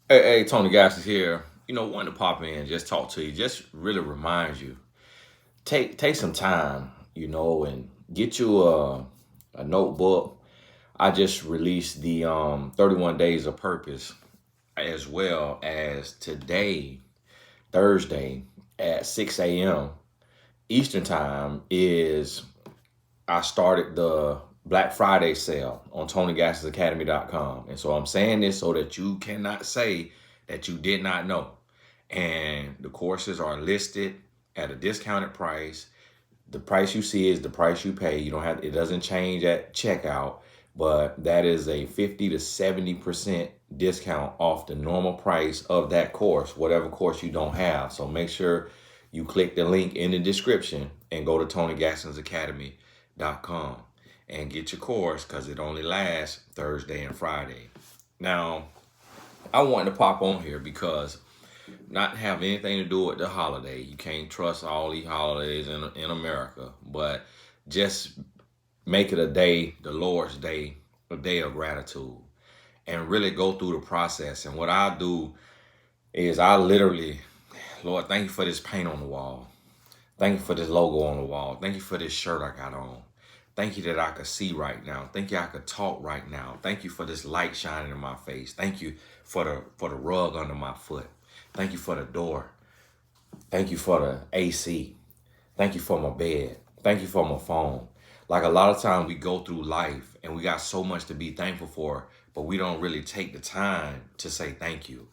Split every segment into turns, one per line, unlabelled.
Hey, Tony Gas is here. Wanting to pop in, just talk to you, just really remind you. Take some time, and get you a notebook. I just released the 31 Days of Purpose as well as today, Thursday at 6 a.m. Eastern time is I started the Black Friday sale on TonyGassesAcademy.com. And so I'm saying this so that you cannot say that you did not know. And the courses are listed at a discounted price. The price you see is the price you pay. You don't have it doesn't change at checkout, but that is a 50 to 70% discount off the normal price of that course, whatever course you don't have. So make sure you click the link in the description and go to TonyGassensAcademy.com and get your course because it only lasts Thursday and Friday. Now, I wanted to pop on here because not have anything to do with the holiday. You can't trust all these holidays in America, but just make it a day, the Lord's day, a day of gratitude, and really go through the process. And what I do is I literally, Lord, thank you for this paint on the wall. Thank you for this logo on the wall. Thank you for this shirt I got on. Thank you that I could see right now. Thank you I could talk right now. Thank you for this light shining in my face. Thank you for the rug under my foot. Thank you for the door. Thank you for the AC. Thank you for my bed. Thank you for my phone. Like a lot of times we go through life and we got so much to be thankful for, but we don't really take the time to say thank you.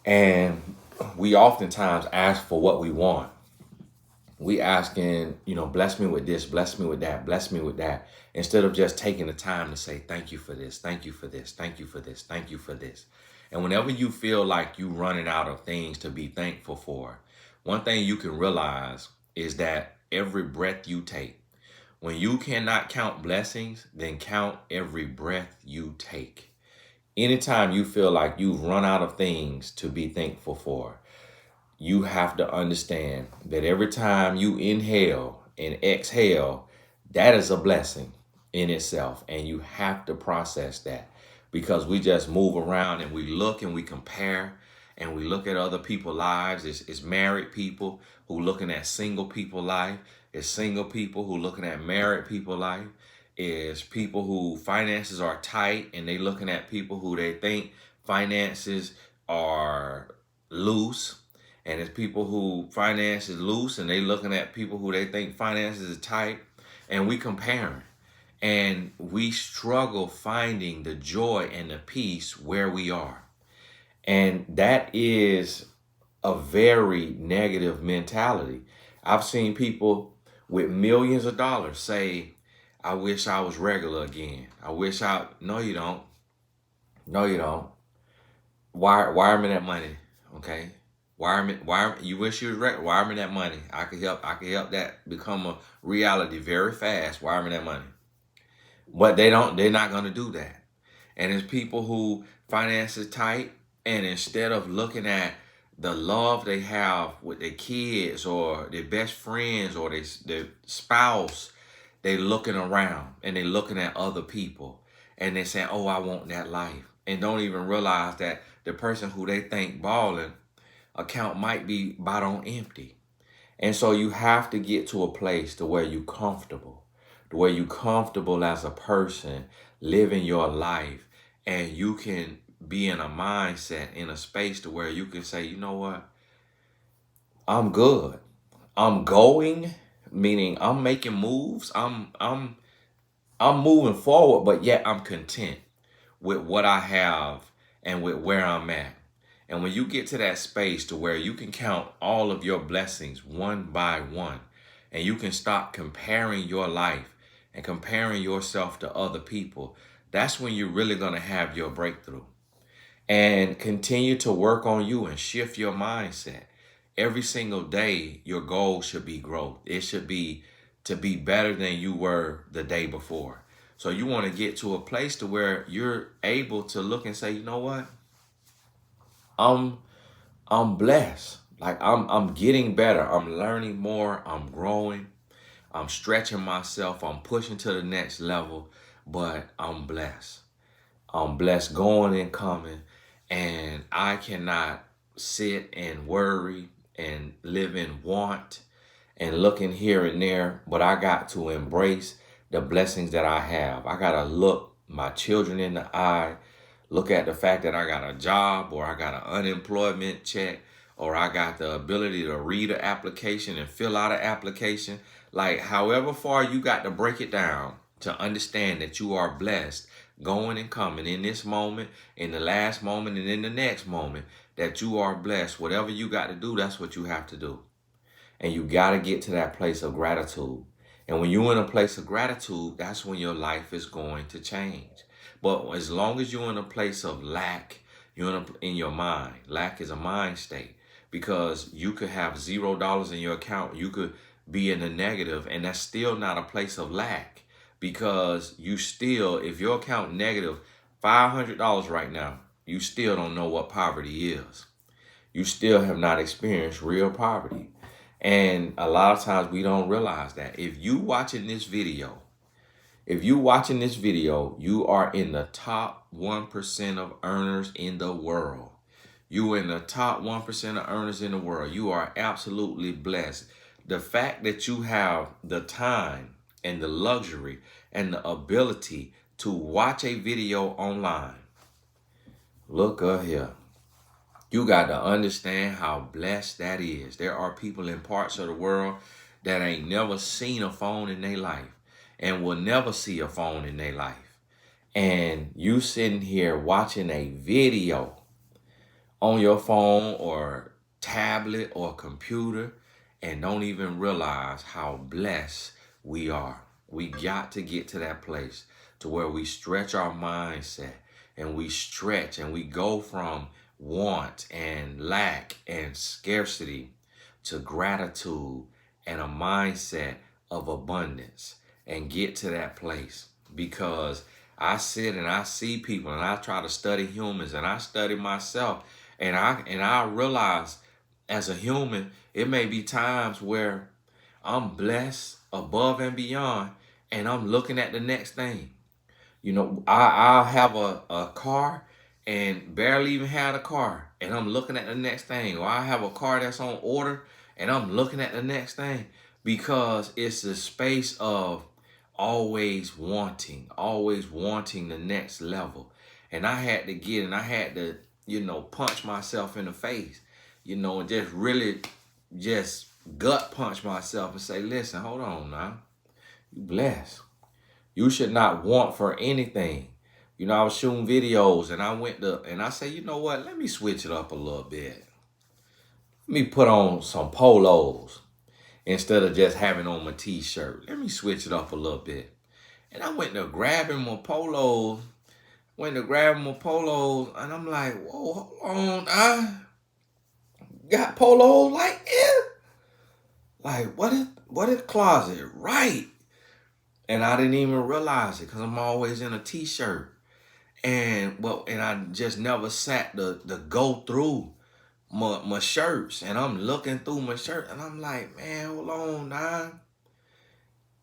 And we oftentimes ask for what we want. We asking, bless me with this, bless me with that, bless me with that, instead of just taking the time to say thank you for this, thank you for this, thank you for this, thank you for this. And whenever you feel like you running out of things to be thankful for, one thing you can realize is that every breath you take, when you cannot count blessings, then count every breath you take. Anytime you feel like you've run out of things to be thankful for, you have to understand that every time you inhale and exhale, that is a blessing in itself. And you have to process that because we just move around and we look and we compare and we look at other people's lives. It's married people who looking at single people life. It's single people who looking at married people life. Is people who finances are tight and they looking at people who they think finances are loose, and it's people who finance is loose and they looking at people who they think finances is tight, and we comparing. And we struggle finding the joy and the peace where we are. And that is a very negative mentality. I've seen people with millions of dollars say, I wish I was regular again. I wish I, no, you don't. No, you don't. Wire me that money, okay? Wire. You wish you was right. Wire me that money. I could help. I could help that become a reality very fast. Wire me that money. But they don't. They're not gonna do that. And it's people who finances tight, and instead of looking at the love they have with their kids or their best friends or their spouse, they looking around and they looking at other people and they saying, "Oh, I want that life," and don't even realize that the person who they think balling account might be about on empty. And so you have to get to a place to where you comfortable, to where you comfortable as a person living your life, and you can be in a mindset in a space to where you can say, you know what, I'm good. I'm going, meaning I'm making moves. I'm moving forward, but yet I'm content with what I have and with where I'm at. And when you get to that space to where you can count all of your blessings one by one, and you can stop comparing your life and comparing yourself to other people, that's when you're really going to have your breakthrough. And continue to work on you and shift your mindset. Every single day, your goal should be growth. It should be to be better than you were the day before. So you want to get to a place to where you're able to look and say, you know what? I'm I'm blessed. Like I'm getting better. I'm learning more. I'm growing. I'm stretching myself. I'm pushing to the next level, but I'm blessed. I'm blessed going and coming. And I cannot sit and worry and live in want and looking here and there, but I got to embrace the blessings that I have. I got to look my children in the eye, look at the fact that I got a job, or I got an unemployment check, or I got the ability to read an application and fill out an application. Like, however far you got to break it down to understand that you are blessed going and coming in this moment, in the last moment, and in the next moment, that you are blessed. Whatever you got to do, that's what you have to do. And you got to get to that place of gratitude. And when you're in a place of gratitude, that's when your life is going to change. But as long as you're in a place of lack, you're in your mind. Lack is a mind state, because you could have $0 in your account. You could be in the negative, and that's still not a place of lack, because you still, if your account negative $500 right now, you still don't know what poverty is. You still have not experienced real poverty. And a lot of times we don't realize that. If you watching this video, you are in the top 1% of earners in the world. You are in the top 1% of earners in the world. You are absolutely blessed. The fact that you have the time and the luxury and the ability to watch a video online. Look up here. You got to understand how blessed that is. There are people in parts of the world that ain't never seen a phone in their life and will never see a phone in their life. And you sitting here watching a video on your phone or tablet or computer and don't even realize how blessed we are. We got to get to that place to where we stretch our mindset, and we stretch and we go from want and lack and scarcity to gratitude and a mindset of abundance, and get to that place. Because I sit and I see people, and I try to study humans, and I study myself, and I realize as a human, it may be times where I'm blessed above and beyond, and I'm looking at the next thing. You know, I'll have a car and barely even had a car, and I'm looking at the next thing. Or I have a car that's on order, and I'm looking at the next thing, because it's a space of always wanting the next level. And I had to punch myself in the face, and just really just gut punch myself and say, listen, hold on now. You blessed. You should not want for anything. I was shooting videos, and I say, you know what? Let me switch it up a little bit. Let me put on some polos instead of just having on my t-shirt. Let me switch it up a little bit. And I went to grabbing my polos, and I'm like, whoa, hold on. I got polos like this? Like, what is closet? Right. And I didn't even realize it, because I'm always in a t-shirt. And I just never sat to go through my shirts. And I'm looking through my shirt, and I'm like, man, hold on now.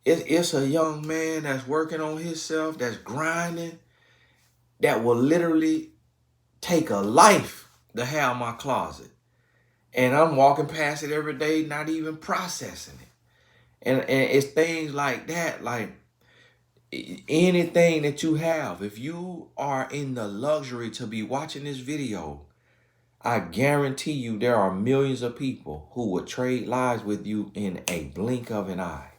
It's a young man that's working on himself, that's grinding, that will literally take a life to have my closet. And I'm walking past it every day, not even processing it. And it's things like that, like anything that you have. If you are in the luxury to be watching this video, I guarantee you there are millions of people who would trade lives with you in a blink of an eye.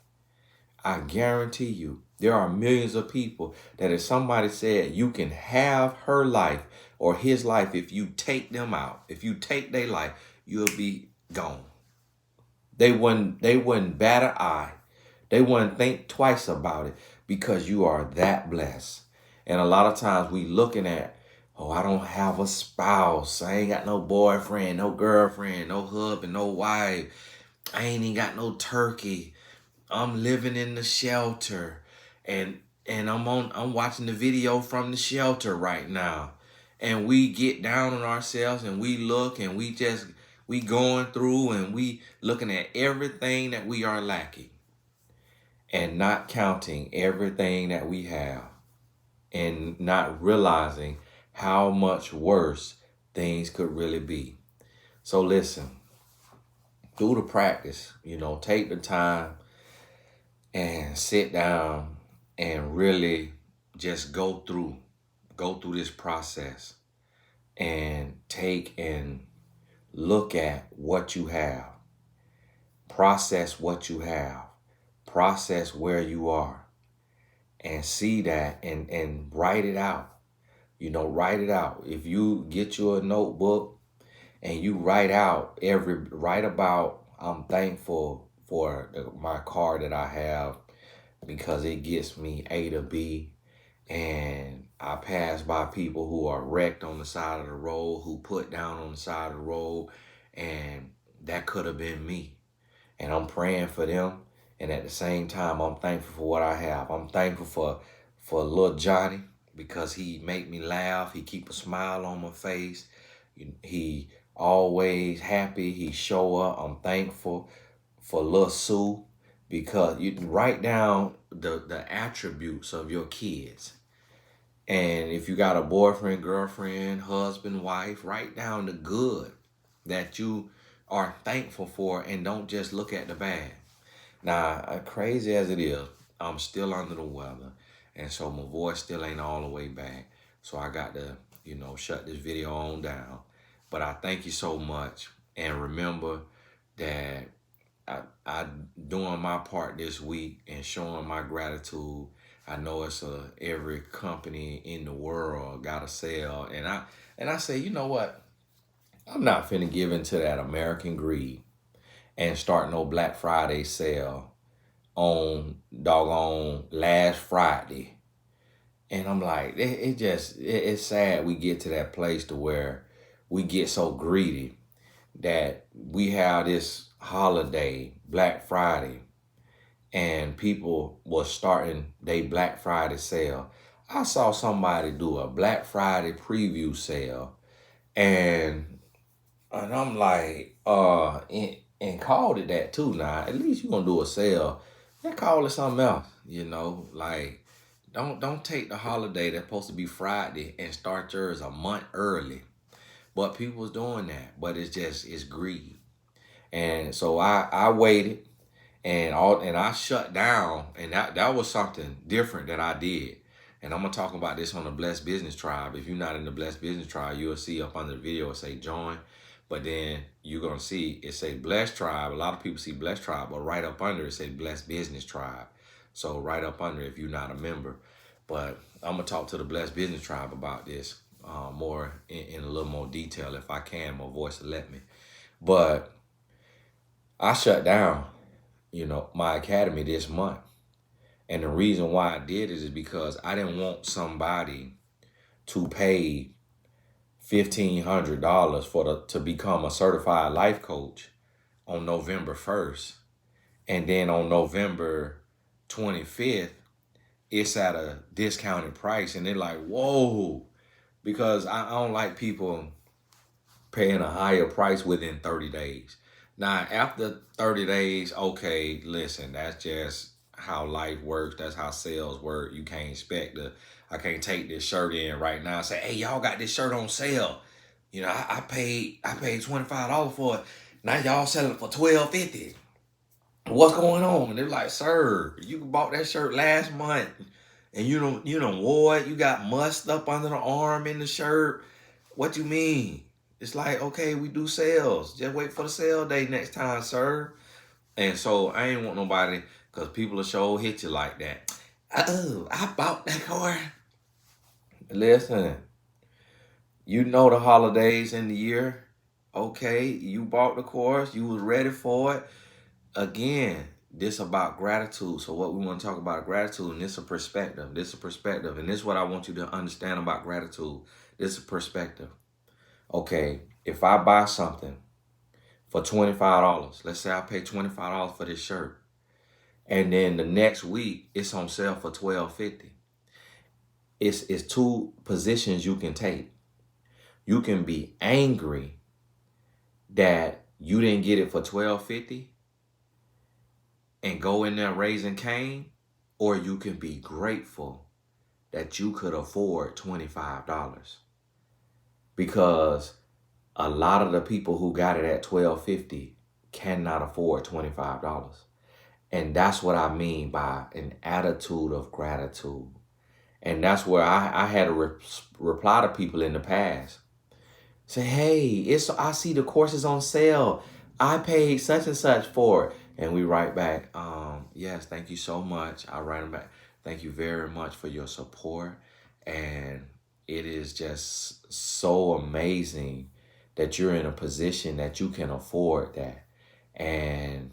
I guarantee you there are millions of people that if somebody said you can have her life or his life, if you take them out, if you take their life, you'll be gone. They wouldn't bat an eye. They wouldn't think twice about it, because you are that blessed. And a lot of times we looking at, oh, I don't have a spouse. I ain't got no boyfriend, no girlfriend, no husband, no wife. I ain't even got no turkey. I'm living in the shelter. And I'm watching the video from the shelter right now. And we get down on ourselves, and we look, and we going through, and we looking at everything that we are lacking, and not counting everything that we have, and not realizing how much worse things could really be. So listen, do the practice, take the time and sit down and really just go through this process and take and look at what you have, process what you have, process where you are, and see that and write it out. Write it out. If you get you a notebook and you write about, I'm thankful for my car that I have because it gets me A to B. And I pass by people who are wrecked on the side of the road, who put down on the side of the road, and that could have been me. And I'm praying for them. And at the same time, I'm thankful for what I have. I'm thankful for little Johnny because he make me laugh. He keep a smile on my face. He always happy. He show up. I'm thankful for little Sue because you write down the attributes of your kids. And if you got a boyfriend, girlfriend, husband, wife, write down the good that you are thankful for and don't just look at the bad. Now, crazy as it is, I'm still under the weather. And so my voice still ain't all the way back. So I got to, shut this video on down. But I thank you so much. And remember that I doing my part this week and showing my gratitude. I know it's every company in the world got a sale. And I say, you know what? I'm not finna give into that American greed and start no Black Friday sale on doggone last Friday. And I'm like, it's sad we get to that place to where we get so greedy that we have this holiday, Black Friday, and people was starting their Black Friday sale. I saw somebody do a Black Friday preview sale, and I'm like, and called it that too. Now, at least you gonna do a sale. They call it something else, like don't take the holiday that's supposed to be Friday and start yours a month early. But people's doing that. But it's greed. And so I waited and I shut down, and that was something different that I did. And I'm gonna talk about this on the Blessed Business Tribe. If you're not in the Blessed Business Tribe, you'll see up under the video it say join. But then you're gonna see it say Blessed Tribe. A lot of people see Blessed Tribe, but right up under it say Blessed Business Tribe. So right up under if you're not a member. But I'm gonna talk to the Blessed Business Tribe about this more in a little more detail if I can. My voice will let me. But I shut down, my academy this month. And the reason why I did it is because I didn't want somebody to pay $1,500 to become a certified life coach on November 1st. And then on November 25th, it's at a discounted price. And they're like, whoa, because I don't like people paying a higher price within 30 days. Now, after 30 days, okay, listen, that's just how life works. That's how sales work. You can't expect I can't take this shirt in right now and say, hey, y'all got this shirt on sale. I paid $25 for it. Now y'all selling it for $12.50. What's going on? And they're like, sir, you bought that shirt last month and you don't wore it. You got must up under the arm in the shirt. What you mean? It's like, okay, we do sales. Just wait for the sale day next time, sir. And so I ain't want nobody, because people will sure hit you like that. Oh, I bought that car. Listen, the holidays in the year. Okay, you bought the course. You was ready for it. Again, this about gratitude. So what we want to talk about gratitude, and this is a perspective. And this is what I want you to understand about gratitude. This is a perspective. Okay, if I buy something for $25, let's say I pay $25 for this shirt, and then the next week it's on sale for $12.50. It's two positions you can take. You can be angry that you didn't get it for $12.50 and go in there raising Cain, or you can be grateful that you could afford $25. Because A lot of the people who got it at $12.50 cannot afford $25. And that's what I mean by an attitude of gratitude. And that's where I had to reply to people in the past. Say, hey, I see the course is on sale. I paid such and such for it. And we write back, yes, thank you so much. I write them back, thank you very much for your support. And it is just so amazing that you're in a position that you can afford that. And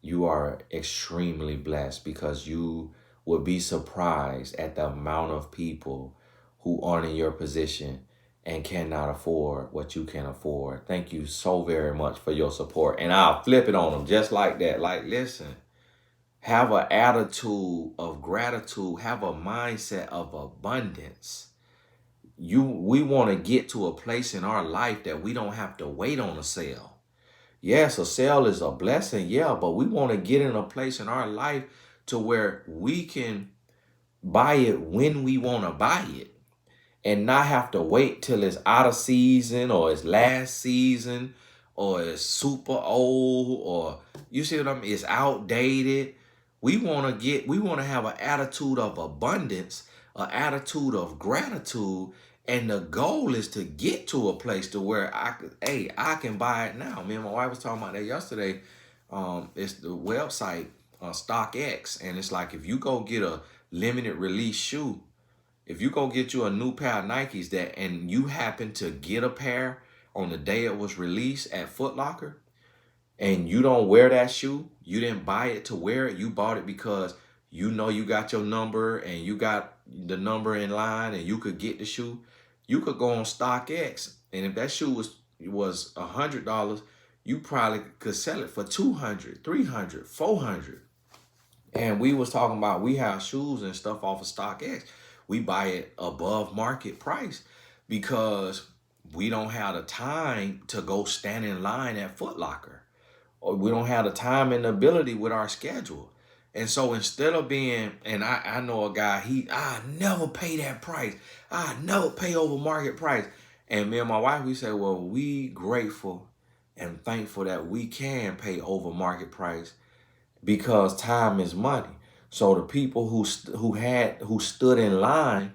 you are extremely blessed, because you would be surprised at the amount of people who aren't in your position and cannot afford what you can afford. Thank you so very much for your support. And I'll flip it on them just like that. Like, listen, have an attitude of gratitude, have a mindset of abundance. We want to get to a place in our life that we don't have to wait on a sale. Yes, a sale is a blessing, yeah, but we want to get in a place in our life to where we can buy it when we want to buy it and not have to wait till it's out of season or it's last season or it's super old, or you see what I mean? It's outdated. We want to have an attitude of abundance, an attitude of gratitude. And the goal is to get to a place to where I can buy it now. Me and my wife was talking about that yesterday. It's the website, StockX, and it's like if you go get a limited release shoe, if you go get you a new pair of Nikes and you happen to get a pair on the day it was released at Foot Locker, and you don't wear that shoe, you didn't buy it to wear it, you bought it because you know you got your number and you got the number in line and you could get the shoe, you could go on StockX, and if that shoe was $100, you probably could sell it for $200, $300, $400. And we was talking about, we have shoes and stuff off of StockX. We buy it above market price because we don't have the time to go stand in line at Foot Locker, or we don't have the time and the ability with our schedule. And so instead of being, and I know a guy, I never pay that price. I never pay over market price. And me and my wife, we say, well, we grateful and thankful that we can pay over market price, because time is money. So the people who stood in line,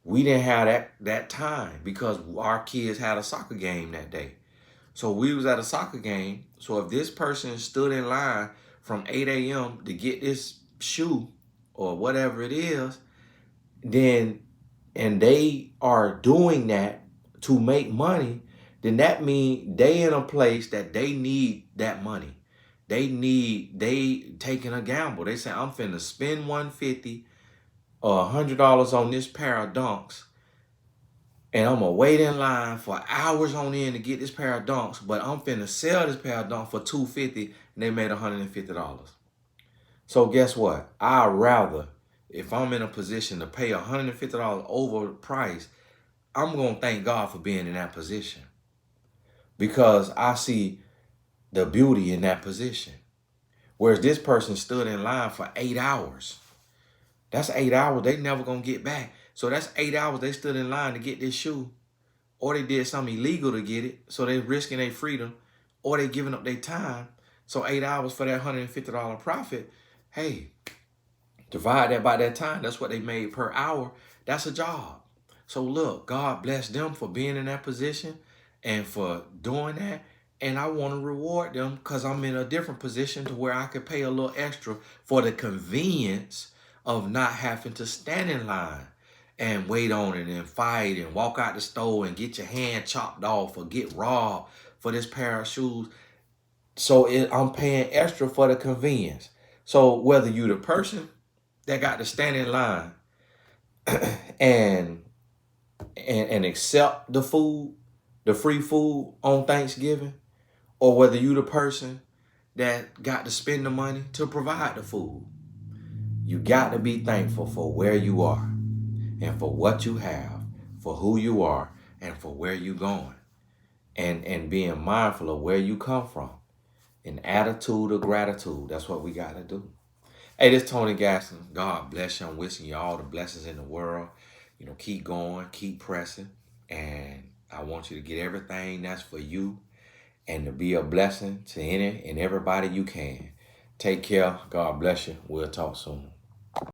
we didn't have that time because our kids had a soccer game that day. So we was at a soccer game. So if this person stood in line from 8 a.m. to get this shoe or whatever it is, and they are doing that to make money, then that means they in a place that they need that money. They taking a gamble. They say, I'm finna spend $150 or $100 on this pair of Dunks, and I'm gonna wait in line for hours on end to get this pair of Dunks, but I'm finna sell this pair of Dunks for $250, and they made $150. So guess what? I'd rather, if I'm in a position to pay $150 over price, I'm gonna thank God for being in that position, because I see the beauty in that position. Whereas this person stood in line for 8 hours. That's 8 hours they never gonna get back. So that's 8 hours they stood in line to get this shoe, or they did something illegal to get it, so they risking their freedom, or they giving up their time. So 8 hours for that $150 profit, hey, divide that by that time, that's what they made per hour. That's a job. So look, God bless them for being in that position and for doing that. And I want to reward them because I'm in a different position to where I could pay a little extra for the convenience of not having to stand in line and wait on it and fight and walk out the store and get your hand chopped off or get robbed for this pair of shoes. So I'm paying extra for the convenience. So whether you the person that got to stand in line and accept the food, the free food on Thanksgiving, or whether you the person that got to spend the money to provide the food, you got to be thankful for where you are and for what you have, for who you are, and for where you going, and being mindful of where you come from. An attitude of gratitude. That's what we got to do. Hey, this is Tony Gaston. God bless you. I'm wishing you all the blessings in the world. Keep going, keep pressing, and I want you to get everything that's for you and to be a blessing to any and everybody you can. Take care. God bless you. We'll talk soon.